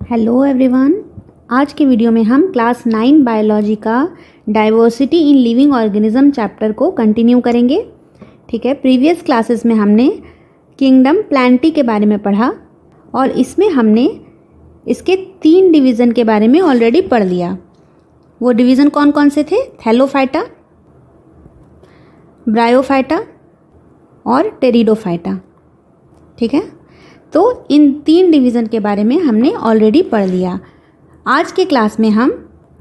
Hello everyone. आज के video में हम क्लास 9 बायोलॉजी का diversity in living organism chapter को कंटिन्यू करेंगे। ठीक है, प्रीवियस क्लासेस में हमने किंगडम प्लांटी के बारे में पढ़ा और इसमें हमने इसके 3 डिवीज़न के बारे में ऑलरेडी पढ़ लिया। वो डिवीज़न कौन कौन से थे? थैलोफाइटा, ब्रायोफाइटा और टेरिडोफाइटा। ठीक है, तो इन 3 डिवीज़न के बारे में हमने ऑलरेडी पढ़ लिया। आज के क्लास में हम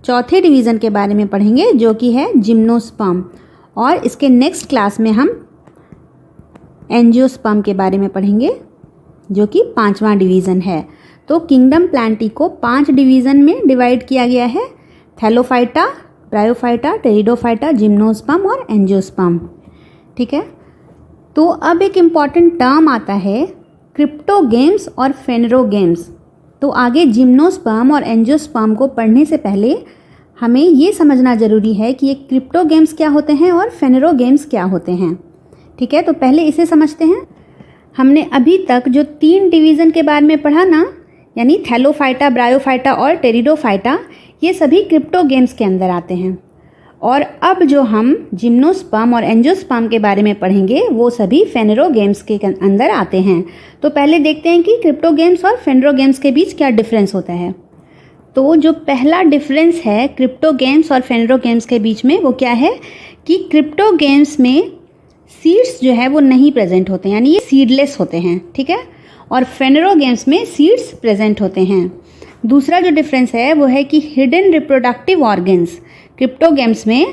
चौथे डिवीज़न के बारे में पढ़ेंगे जो कि है जिम्नोस्पर्म, और इसके नेक्स्ट क्लास में हम एंजियोस्पर्म के बारे में पढ़ेंगे जो कि 5वां डिवीज़न है। तो किंगडम प्लांटी को 5 डिवीज़न में डिवाइड किया गया है: थैलोफाइटा, ब्रायोफाइटा, टेरिडोफाइटा, जिम्नोस्पर्म और एंजियोस्पर्म। ठीक है, तो अब एक इम्पॉर्टेंट टर्म आता है क्रिप्टोगेम्स और फेनेरोगेम्स। तो आगे जिम्नोस्पर्म और एंजियोस्पर्म को पढ़ने से पहले हमें ये समझना ज़रूरी है कि ये क्रिप्टोगेम्स क्या होते हैं और फेनेरोगेम्स क्या होते हैं। ठीक है, तो पहले इसे समझते हैं। हमने अभी तक जो 3 डिवीज़न के बारे में पढ़ा ना, यानी थैलोफाइटा, ब्रायोफाइटा और टेरिडोफाइटा, ये सभी क्रिप्टोगेम्स के अंदर आते हैं। और अब जो हम जिम्नोस्पर्म और एंजियोस्पर्म के बारे में पढ़ेंगे वो सभी फेनेरोगेम्स के अंदर आते हैं। तो पहले देखते हैं कि क्रिप्टोगेम्स और फेनेरोगेम्स के बीच क्या डिफरेंस होता है। तो जो पहला डिफरेंस है क्रिप्टोगेम्स और फेनेरोगेम्स के बीच में, वो क्या है कि क्रिप्टोगेम्स में सीड्स जो है वो नहीं प्रेजेंट होते हैं, यानी ये सीडलेस होते हैं। ठीक है, और फेनेरोगेम्स में सीड्स प्रेजेंट होते हैं। दूसरा जो डिफरेंस है वो है कि हिडन रिप्रोडक्टिव ऑर्गन्स, क्रिप्टोगेम्स में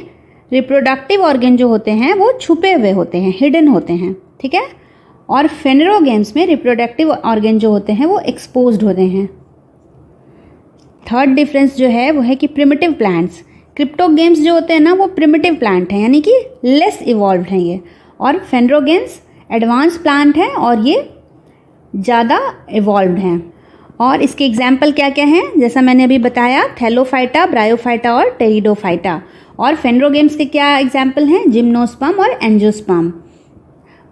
रिप्रोडक्टिव ऑर्गन जो होते हैं वो छुपे हुए होते हैं, हिडन होते हैं। ठीक है, और फेनेरोगेम्स में रिप्रोडक्टिव ऑर्गन जो होते हैं वो एक्सपोज्ड होते हैं। थर्ड डिफरेंस जो है वो है कि प्रिमिटिव प्लांट्स, क्रिप्टोगेम्स जो होते हैं ना वो प्रिमिटिव प्लांट हैं, यानी कि लेस इवॉल्व्ड हैं ये, और फेनेरोगेम्स एडवांस प्लांट हैं और ये ज़्यादा इवॉल्व्ड हैं। और इसके एग्जाम्पल क्या क्या हैं? जैसा मैंने अभी बताया, थैलोफाइटा, ब्रायोफाइटा और टेरिडोफाइटा। और फेनेरोगेम्स के क्या एग्जाम्पल हैं? जिम्नोस्पर्म और एंजियोस्पर्म।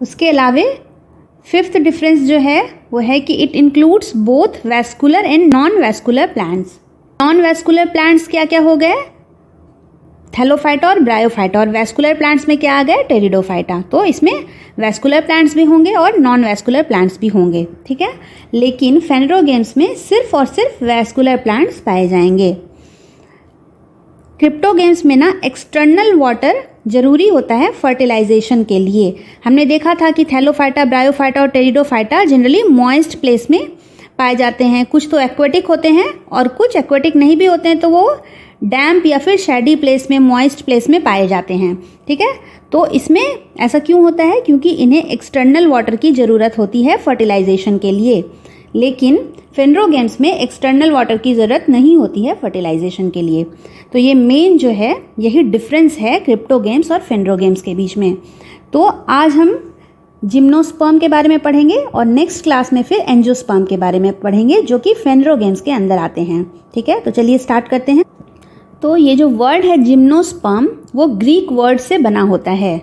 उसके अलावे 5th डिफरेंस जो है वो है कि it includes both vascular and non vascular plants. Non vascular plants क्या क्या हो गए? थैलोफाइटा और ब्रायोफाइटा। और वैस्कुलर प्लांट्स में क्या आ गए? टेरिडोफाइटा। तो इसमें वैस्कुलर प्लांट्स भी होंगे और नॉन वैस्कुलर प्लांट्स भी होंगे। ठीक है, लेकिन फेनेरोगेम्स में सिर्फ और सिर्फ वैस्कुलर प्लांट्स पाए जाएंगे। क्रिप्टोगेम्स में ना एक्सटर्नल वाटर जरूरी होता है फर्टिलाइजेशन के लिए। हमने देखा था कि थैलोफाइटा, ब्रायोफाइटा और टेरिडोफाइटा जनरली मॉइस्ट प्लेस में पाए जाते हैं। कुछ तो एक्वेटिक होते हैं और कुछ एक्वेटिक नहीं भी होते हैं, तो वो डैम्प या फिर शैडी प्लेस में, मॉइस्ट प्लेस में पाए जाते हैं। ठीक है, तो इसमें ऐसा क्यों होता है? क्योंकि इन्हें एक्सटर्नल वाटर की ज़रूरत होती है फर्टिलाइजेशन के लिए। लेकिन फेनेरोगेम्स में एक्सटर्नल वाटर की ज़रूरत नहीं होती है फर्टिलाइजेशन के लिए। तो ये मेन जो है यही डिफरेंस है क्रिप्टोगेम्स और फेनेरोगेम्स के बीच में। तो आज हम जिम्नोस्पर्म के बारे में पढ़ेंगे और नेक्स्ट क्लास में फिर एंजियोस्पर्म के बारे में पढ़ेंगे जो कि फेनेरोगेम्स के अंदर आते हैं। ठीक है, तो चलिए स्टार्ट करते हैं। तो ये जो वर्ड है जिम्नोस्पर्म, वो ग्रीक वर्ड से बना होता है,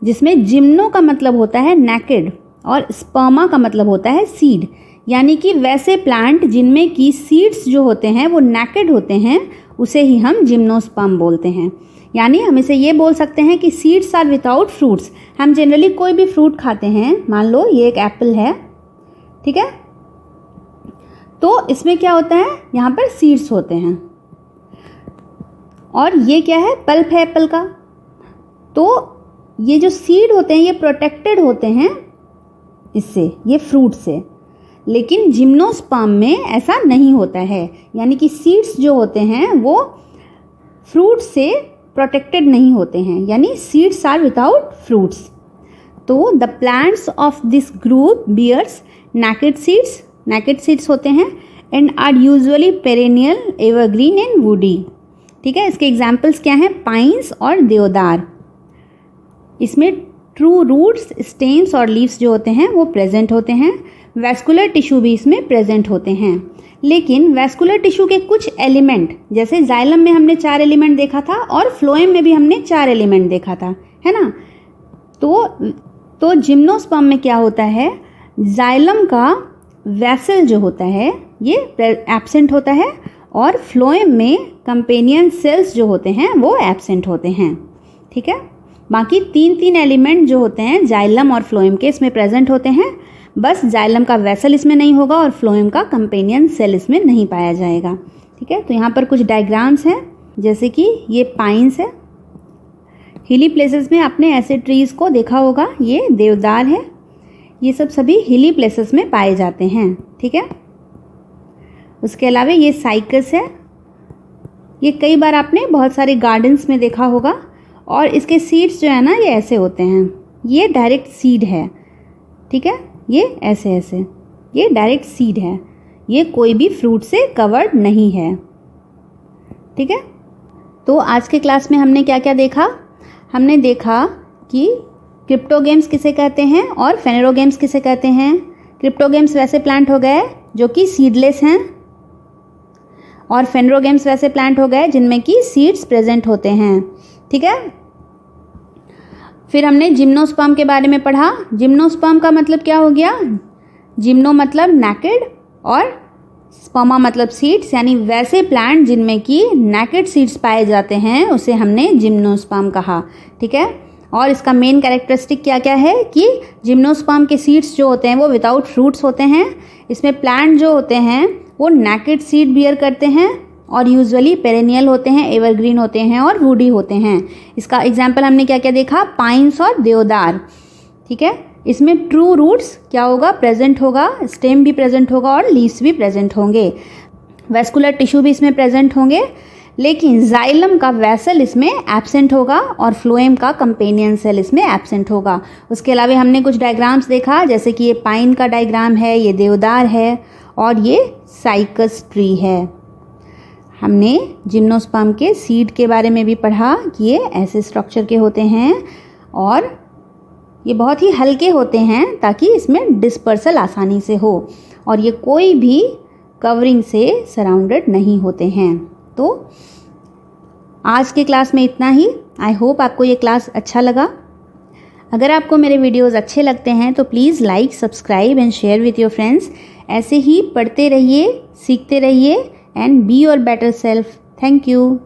जिसमें जिम्नो का मतलब होता है नेकेड और स्पर्मा का मतलब होता है सीड। यानी कि वैसे प्लांट जिनमें की सीड्स जो होते हैं वो नेकेड होते हैं, उसे ही हम जिम्नोस्पर्म बोलते हैं। यानी हम इसे ये बोल सकते हैं कि सीड्स आर विदाउट फ्रूट्स। हम जनरली कोई भी फ्रूट खाते हैं, मान लो ये एक एप्पल है, ठीक है, तो इसमें क्या होता है? यहाँ पर सीड्स होते हैं। और ये क्या है? पल्प है एप्पल का। तो ये जो सीड होते हैं ये प्रोटेक्टेड होते हैं इससे, ये फ्रूट से। लेकिन जिम्नोस्पर्म में ऐसा नहीं होता है, यानी कि सीड्स जो होते हैं वो फ्रूट से प्रोटेक्टेड नहीं होते हैं, यानी सीड्स आर विदाउट फ्रूट्स। तो the plants of this group bears naked seeds, naked seeds होते हैं, and are usually perennial, evergreen and woody. ठीक है, इसके एग्जाम्पल्स क्या हैं? पाइन्स और देवदार। इसमें ट्रू रूट्स, स्टेम्स और लीव्स जो होते हैं वो प्रेजेंट होते हैं। वैस्कुलर टिश्यू भी इसमें प्रेजेंट होते हैं। लेकिन वैस्कुलर टिश्यू के कुछ एलिमेंट, जैसे जाइलम में हमने 4 एलिमेंट देखा था और फ्लोएम में भी हमने 4 एलिमेंट देखा था, है ना। तो जिम्नोस्पर्म में क्या होता है? जाइलम का वैसल जो होता है ये एब्सेंट होता है, और फ्लोएम में कंपेनियन सेल्स जो होते हैं वो एब्सेंट होते हैं। ठीक है, बाकी 3 एलिमेंट जो होते हैं जाइलम और फ्लोएम के इसमें प्रेजेंट होते हैं, बस जाइलम का वेसल इसमें नहीं होगा और फ्लोएम का कंपेनियन सेल इसमें नहीं पाया जाएगा। ठीक है, तो यहाँ पर कुछ डायग्राम्स हैं, जैसे कि ये पाइन्स है। हिली प्लेसेस में आपने ऐसे ट्रीज़ को देखा होगा, ये देवदार है, ये सब सभी हिली प्लेसेस में पाए जाते हैं। ठीक है, उसके अलावा ये साइकस है, ये कई बार आपने बहुत सारे गार्डन्स में देखा होगा, और इसके सीड्स जो है ना ये ऐसे होते हैं, ये डायरेक्ट सीड है। ठीक है, ये ऐसे ऐसे, ये डायरेक्ट सीड है, ये कोई भी फ्रूट से कवर्ड नहीं है। ठीक है, तो आज के क्लास में हमने क्या क्या देखा? हमने देखा कि क्रिप्टोगेम्स किसे कहते हैं और फेनेरोगेम्स किसे कहते हैं। क्रिप्टोगेम्स वैसे प्लांट हो गए जो कि सीडलेस हैं, और फेनेरोगेम्स वैसे प्लांट हो गए जिनमें कि सीड्स प्रेजेंट होते हैं। ठीक है, फिर हमने जिम्नोस्पर्म के बारे में पढ़ा। जिम्नोस्पर्म का मतलब क्या हो गया? जिम्नो मतलब नेकेड और स्पर्मा मतलब सीड्स, यानी वैसे प्लांट जिनमें कि नेकेड सीड्स पाए जाते हैं उसे हमने जिम्नोस्पर्म कहा। ठीक है, और इसका मेन कैरेक्टरिस्टिक क्या क्या है कि जिम्नोस्पर्म के सीड्स जो होते हैं वो विदाउट फ्रूट्स होते हैं। इसमें प्लांट जो होते हैं वो नेकेड सीड बियर करते हैं और यूजुअली पेरेनियल होते हैं, एवरग्रीन होते हैं और वुडी होते हैं। इसका एग्जाम्पल हमने क्या क्या देखा? पाइन्स और देवदार। ठीक है, इसमें ट्रू रूट्स क्या होगा? प्रेजेंट होगा, स्टेम भी प्रेजेंट होगा और लीव्स भी प्रेजेंट होंगे, वेस्कुलर टिश्यू भी इसमें प्रेजेंट होंगे, लेकिन जाइलम का वेसल इसमें एब्सेंट होगा और फ्लोएम का कंपेनियन सेल इसमें एब्सेंट होगा। उसके अलावा हमने कुछ डायग्राम्स देखा, जैसे कि ये पाइन का डायग्राम है, ये देवदार है और ये साइकस ट्री है। हमने जिम्नोस्पर्म के सीड के बारे में भी पढ़ा कि ये ऐसे स्ट्रक्चर के होते हैं और ये बहुत ही हल्के होते हैं ताकि इसमें डिस्पर्सल आसानी से हो, और ये कोई भी कवरिंग से सराउंडेड नहीं होते हैं। तो आज के क्लास में इतना ही। आई होप आपको ये क्लास अच्छा लगा। अगर आपको मेरे वीडियोस अच्छे लगते हैं तो please like, subscribe and share with your friends. ऐसे ही पढ़ते रहिए, सीखते रहिए and be your better self. Thank you.